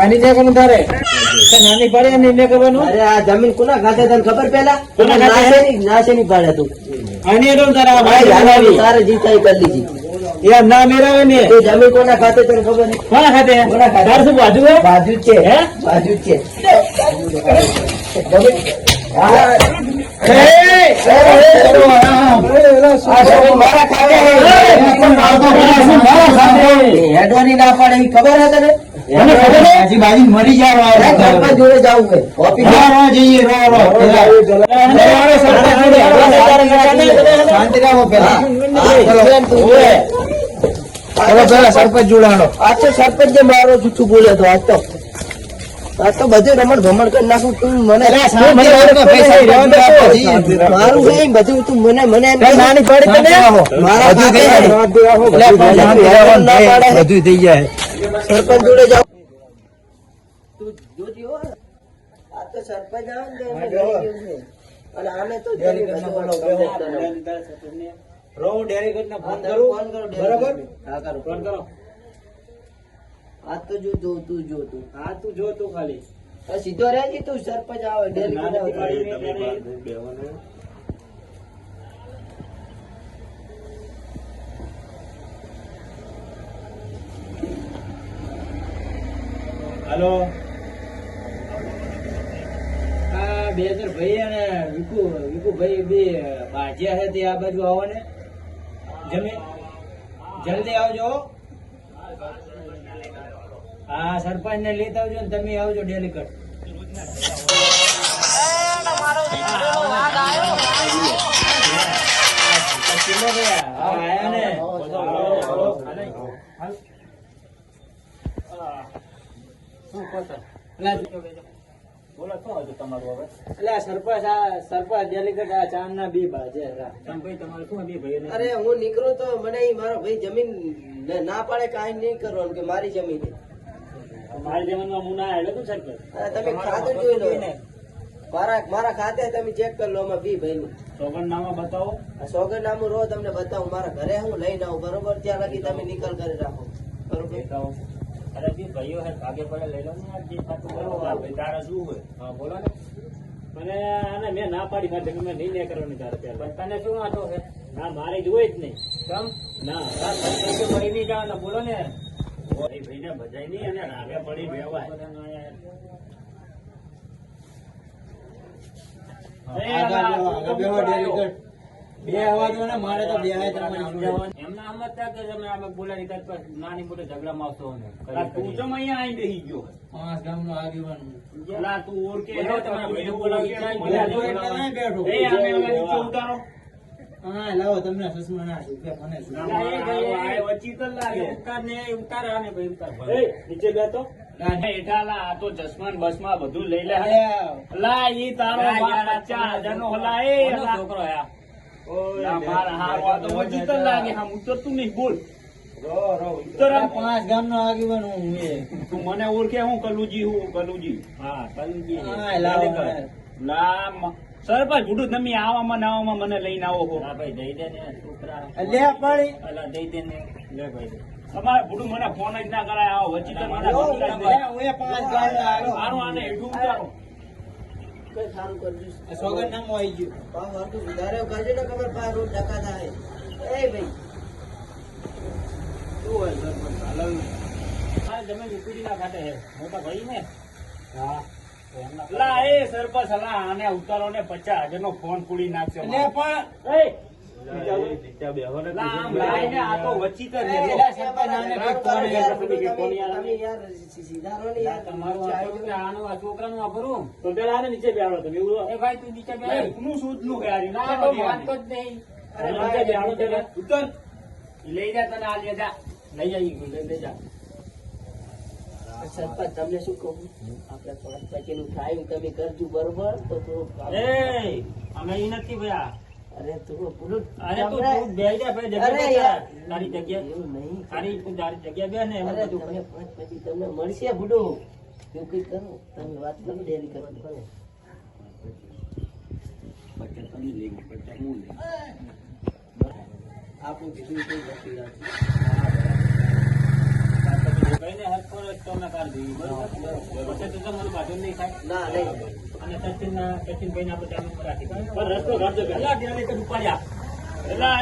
આની ને કમ તારે નાની પાડે ને એને કરવાનું. અરે આ જમીન કોના ખાતે તને ખબર પેલા? કોના ખાતે? નાશે નહીં પાડે તું. આની એટલે તારા તારે જીતાઈ કરી લીધી. યાર ના મેરાવે ને એ જમીન કોના ખાતે તને ખબર નહીં? કોના ખાતે? કોના ખાતે? તારે શું બાજુ હે? બાજુ જ છે. હે? બાજુ જ છે. જમીન મારા ખાતે હેડવાની ના પાડે એવી ખબર હે તને? બાજી મરી જાય સરપંચ જોડે જવું છે. ઓફિસ જઈએ શાંતિ રાખો પેલા. પેલા સરપંચ જોડાણો. આજ તો સરપંચ જે મારો જૂઠું બોલે તો આજ તો બધું રમણ ભમણ કરી નાખું. તું મને મારું છે બધું તું મને નાની પડે તને મારા બધું થઈ જાય. સરપંચ જોડે જાવ. તું જોતી હો આ તો સરપંચ આવે ને તો એને લઈ ગયું છે. અને આને તો ફોન કરો. બરાબર? હા કરો. ફોન કરો. આ તો જો તું જો તું હા તું જો તું ખાલી સીધો રહેજી. તું સરપંચ આવે હાલો. આ બેજર ભાઈ અને વિકુ ભાઈ બે બાજ્યા છે તે આ બાજુ આવો ને જમી જલ્દી આવજો. હા સરપંચ ને લેતા આવજો ને તમે આવજો ડેલીગેટ. સરપંચ ડેલીગેટ આ ચાંદ ના બી બાજે તમારે શું બી ભાઈ? અરે હું નીકળું તો મને મારો ભાઈ જમીન ના પાડે કાંઈ નહીં કરવાનું કે મારી જમીન છે. મારી જમીનમાં હું ના આવ્યો તું સરપંચ. તમે ખાતે જોઈ લો. મારા ખાતે તમે ચેક કરી લો. આમાં બી ભાઈ નું સોગંદનામા બતાવો. સોગંદનામું રો તમને બતાવું. મારા ઘરે હું લઈને આવું. બરોબર? ત્યાં લગી તમે નિકાલ કરી રાખો. બરોબર? અરે બી ભાઈઓ હે ભાગે પડે લઈ લો ને આ જે ખાતું બરોબર. તારે શું હોય? હા બોલો ને. મને આને મેં ના પાડી મારે જમીન મેં નહીં કરવાની તારે પહેલા. તને શું વાંધો છે? ના મારે જોઈ જ નહીં. કેમ? ના પડી નહીં જવાના બોલો ને. ભાઈ ને બજાય નહીં અને રાગે પડી વેવાય. બે અવાજો ને મારે તો બે એમના આમ જ કે તમે આ બોલાની કરતા નાની મોટી ઝઘડામાં આવતો ને તું તો અહીંયા આવીને બેસી ગયો. 5 ગામનો આગેવાન તું ઓળખે ઉતારો. હા લાવો તમને ચશ્મા ના નીચે બેતો આ તો ચશ્મા બસમાં બધું લઈ લે. લા ઈ તારો છોકરો લાગે હા ઉતરતું નહીં બોલ. 5 ગામનો આગેવાન હું તું મને ઓળખે હું કલુજી હું કલુજી. હા કલુજી સરપંચ ભૂડું તમે આવવામાં નાવામાં મને લઈને આવો છો. ભાઈ દઈ દે ને છોકરા લે પાડી અલા દઈ દે ને લે ભાઈ તમારે ભૂડું મને ફોન જ ના કરાય. આવો વચ્ચે તો મને આને હેઠું ઉતારો. સારું કરજો. સોગંદનામું આવી ગયું. વધારે કરજો ને ખબર પા રોજ ડકા થાય. એ ભાઈ શું હોય સરપંચ હાલ જમીન ઉકળી ના કાઢે છે મોટા ભાઈ ને. હા લા એ સરપંચ હલા આને ઉતારો ને 50,000 નો ફોન પૂરી નાખશે. છોકરાનું વાપરું તો પેલા આને નીચે બેહાડો તમે. ભાઈ તું નીચે બેનું શું નું ઉતર લઈ જા તને આ લે જા લઈ જાય લઈ જા. સરપંચ તમને શું કહું આપણે 5 પૈકી થાય તમે કરજો. બરોબર? તો અમે ઈ નથી ભયા. અરે તું પૂરું અરે તું બેહી જા ભાઈ જગ્યા તારી જગ્યા એવું નહીં. તારી જગ્યા બે ને અરે તમે 5 પછી તમને મળશે બુડો. એવું કઈ કરો તમે વાત કરો ડેરી કરવાની કરો. આપણું કીધું કઈ નથી. એને હરખો રસ્તો અમે કરી દઈએ, બરોબર? પછી તો તમારું બાજુ નહીં થાય. ના નહીં અને સચિનભાઈને આપણે જામીન પર રાખી દઈએ. પણ રસ્તો કાઢજો પહેલા, ત્યાં લઈ કદી ઉપાડ્યા. એલા,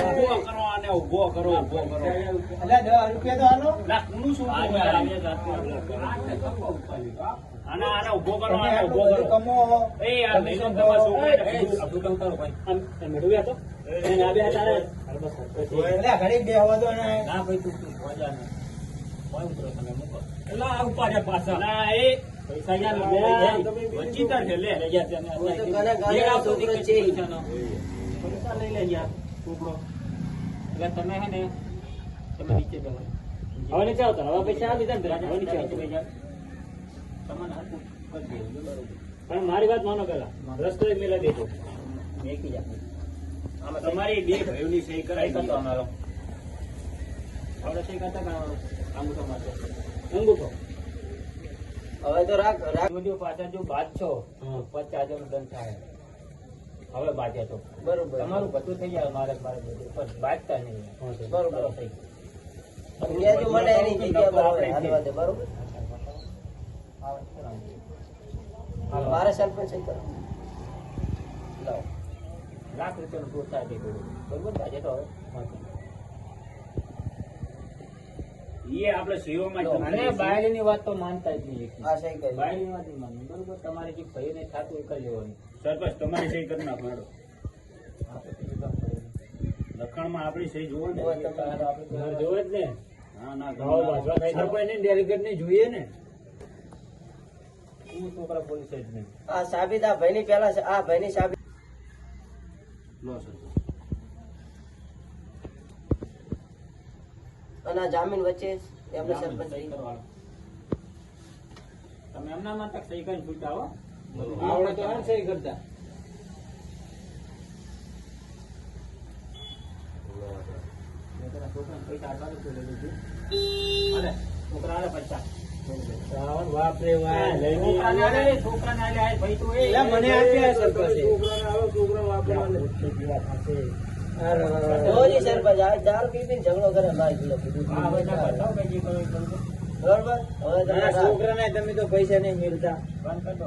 ઊભો કરો આને, ઊભો કરો. લા, કોનું શું આને ઊભો કરો, આને ઊભો કરો. એ આ લઈ લો તમારા છોકરાને. આપણું કામ કરો ભાઈ. આમ મેળવી હતો એને આ બે તારે ના ભાઈ તું મજા નહીં. કોઈ ઉતરો તમે મૂકો. એલા આ ઉપાડ્યા પાછા. ના એ પૈસા યાર વચીતા છે લે લઈ ગયા તમે. હું તો ઘણા ગાળા છોકરો છે. પૈસા લઈ લે યાર છોકરો. એટલે તમે હે ને તમે નીચે બેહો. હવે નીચે આવતો, હવે પૈસા આ લીધા ને પેલા, હવે નીચે આવતો તમને હાથું કરી દેજો, બરોબર. પણ મારી વાત માનો પેલા, રસ્તો એક મેલા દેજો. મેકી જા. આમાં તમારી બે ભાઈઓની સહી કરાઈ કરતો અમારો. આપણે સહી કરતા અંગૂઠો માટે અંગૂઠો. હવે તો રાખ જો પાછા જો બાજશો 50,000 નો દંડ થાય. હવે બાજ્યા તો બરોબર તમારું બધું થઈ જાય. મારે બધું પણ બાજતા નહીં. બરોબર. થઈ કહેજો મને એની જગ્યા પર હવે હાલવા દે, બરોબર? મારે સરપંચ સહી કરો. લાવો. ₹1,00,000 પ્રોત્સાહન દે કર્યું. બરોબર બાજે તો હવે એ આપણે સેવામાં અને બાયડીની વાત તો માનતા જ નહીં. આ સહી કરી. બાયડીની વાત નહીં માનવી, બરોબર? તમારે જે ભાઈને થતું એ કરી લેવાનું. સરપંચ તમારી સહી કરી નાખો. લખાણમાં આપણી સહી જોવો ને, આપણે જોવે જ ને. હા ના સરપંચ ડેલિગેટ ને જોઈએ ને. હું છોકરા પોલીસ જ નહીં. આ સાબિત આ ભાઈની પેલા છે, આ ભાઈની સાબિત લો સરપંચ. અને આ જામીન વચ્ચે એમને સરપંચ સહી કરવાનું. તમે એમના માટે સહી કરીને છૂટા હો. આવડે તો એમ સહી કરતા. છોકરાને પૈસા આપવા તો લઈ લીધું. અરે છોકરાને પૈસા. બાપરે છોકરાને આલ્યા ભાઈ તું મને આપ્યા સરપંચ. રોજ સરપંચ આ દારૂ પી પીને ઝઘડો કરે મારી જોડે. બરોબર. હવે છોકરાને તમે તો પૈસા નહીં મેળતા બંધ કરી દો.